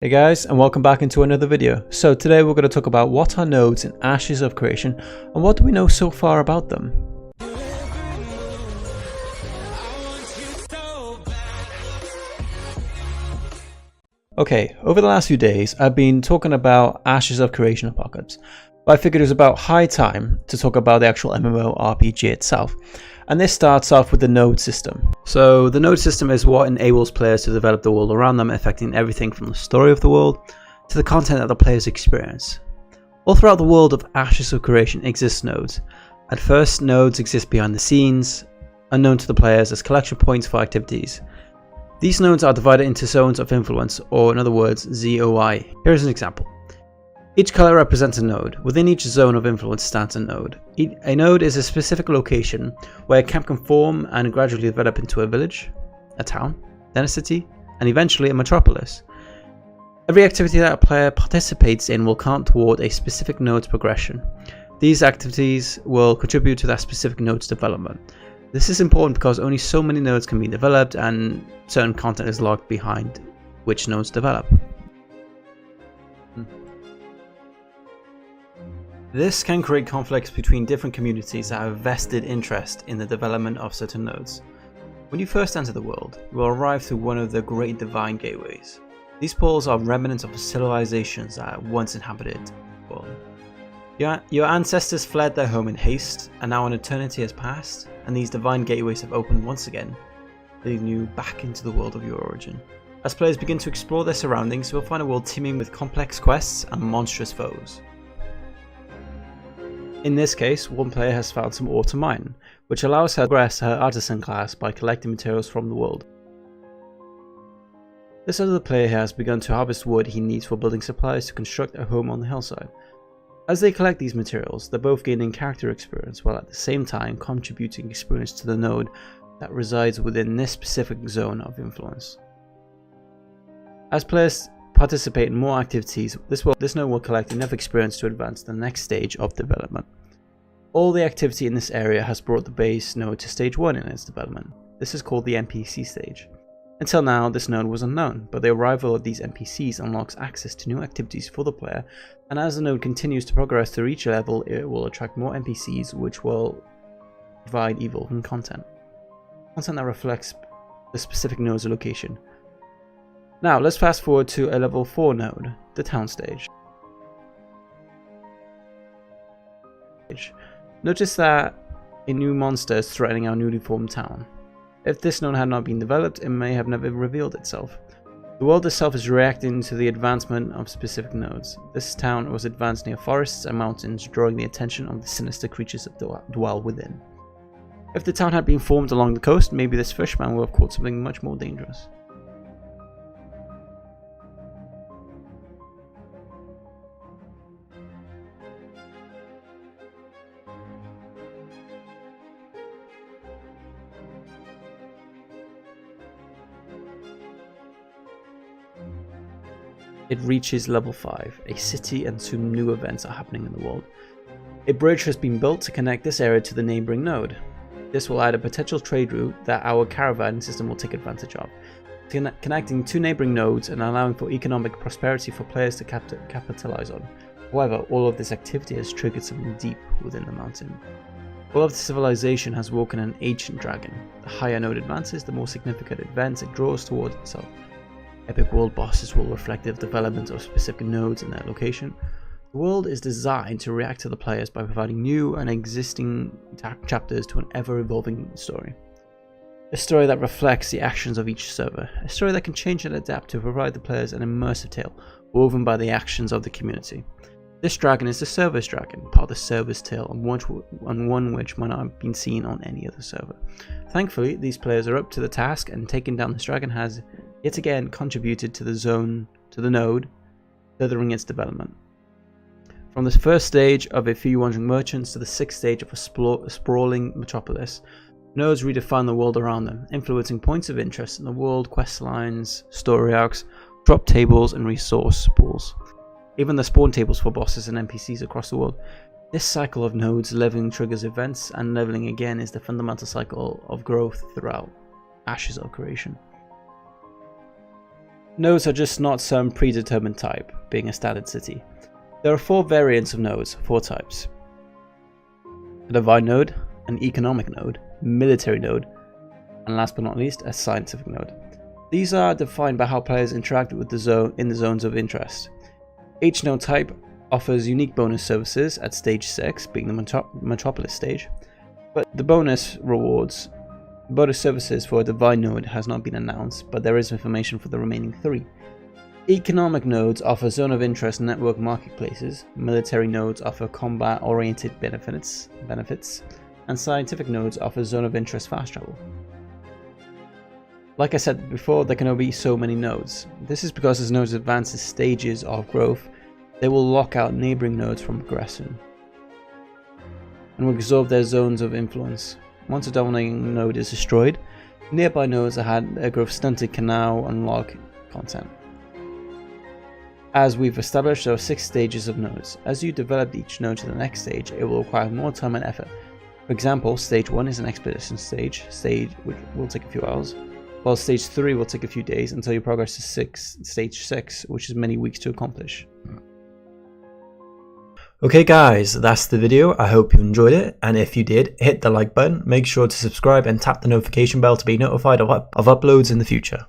Hey guys, and welcome back into another video. So today we're going to talk about what are nodes in Ashes of Creation and what do we know so far about them. Okay, over the last few days I've been talking about Ashes of Creation Apocalypse, but I figured it was about high time to talk about the actual MMORPG itself. And this starts off with the node system. So the node system is what enables players to develop the world around them, affecting everything from the story of the world to the content that the players experience. All throughout the world of Ashes of Creation exist nodes. At first, nodes exist behind the scenes, unknown to the players as collection points for activities. These nodes are divided into zones of influence, or in other words, ZOI. Here's an example. Each color represents a node. Within each zone of influence stands a node. A node is a specific location where a camp can form and gradually develop into a village, a town, then a city, and eventually a metropolis. Every activity that a player participates in will count toward a specific node's progression. These activities will contribute to that specific node's development. This is important because only so many nodes can be developed and certain content is locked behind which nodes develop. This can create conflicts between different communities that have a vested interest in the development of certain nodes. When you first enter the world, you will arrive through one of the great divine gateways. These portals are remnants of civilizations that once inhabited the world. Your ancestors fled their home in haste, and now an eternity has passed, and these divine gateways have opened once again, leading you back into the world of your origin. As players begin to explore their surroundings, you will find a world teeming with complex quests and monstrous foes. In this case, one player has found some ore to mine, which allows her to progress her artisan class by collecting materials from the world. This other player has begun to harvest wood he needs for building supplies to construct a home on the hillside. As they collect these materials, they're both gaining character experience while at the same time contributing experience to the node that resides within this specific zone of influence. As players participate in more activities, this node will collect enough experience to advance to the next stage of development. All the activity in this area has brought the base node to stage 1 in its development. This is called the NPC stage. Until now, this node was unknown, but the arrival of these NPCs unlocks access to new activities for the player, and as the node continues to progress through each level, it will attract more NPCs which will provide evolving content that reflects the specific node's location. Now let's fast forward to a level 4 node, the town stage. Notice that a new monster is threatening our newly formed town. If this node had not been developed, it may have never revealed itself. The world itself is reacting to the advancement of specific nodes. This town was advanced near forests and mountains, drawing the attention of the sinister creatures that dwell within. If the town had been formed along the coast, maybe this fishman would have caught something much more dangerous. It reaches level 5, a city, and soon new events are happening in the world. A bridge has been built to connect this area to the neighboring node. This will add a potential trade route that our caravan system will take advantage of, connecting two neighboring nodes and allowing for economic prosperity for players to capitalize on. However, all of this activity has triggered something deep within the mountain. All of the civilization has woken an ancient dragon. The higher node advances, the more significant events it draws towards itself. Epic world bosses will reflect the development of specific nodes and their location. The world is designed to react to the players by providing new and existing chapters to an ever-evolving story. A story that reflects the actions of each server. A story that can change and adapt to provide the players an immersive tale, woven by the actions of the community. This dragon is the server's dragon, part of the server's tale, and one which might not have been seen on any other server. Thankfully, these players are up to the task, and taking down this dragon has yet again contributed to the node, furthering its development. From the first stage of a few wandering merchants to the sixth stage of a sprawling metropolis, nodes redefine the world around them, influencing points of interest in the world, quest lines, story arcs, drop tables, and resource pools. Even the spawn tables for bosses and NPCs across the world. This cycle of nodes leveling triggers events, and leveling again is the fundamental cycle of growth throughout Ashes of Creation. Nodes are just not some predetermined type, being a standard city. There are 4 variants of nodes, 4 types. A divine node, an economic node, military node, and last but not least, a scientific node. These are defined by how players interact with the zone in the zones of interest. Each node type offers unique bonus services at stage 6, being the Metropolis stage, but the bonus services for a divine node has not been announced, but there is information for the remaining 3. Economic nodes offer zone of interest network marketplaces, military nodes offer combat oriented benefits, and scientific nodes offer zone of interest fast travel. Like I said before, there can only be so many nodes. This is because as nodes advance in stages of growth, they will lock out neighboring nodes from progression and will absorb their zones of influence. Once a dominating node is destroyed, nearby nodes that had their growth stunted can now unlock content. As we've established, there are 6 stages of nodes. As you develop each node to the next stage, it will require more time and effort. For example, stage 1 is an expedition stage which will take a few hours, while stage 3 will take a few days until you progress to stage 6, which is many weeks to accomplish. Okay guys, that's the video. I hope you enjoyed it, and if you did, hit the like button, make sure to subscribe and tap the notification bell to be notified of uploads in the future.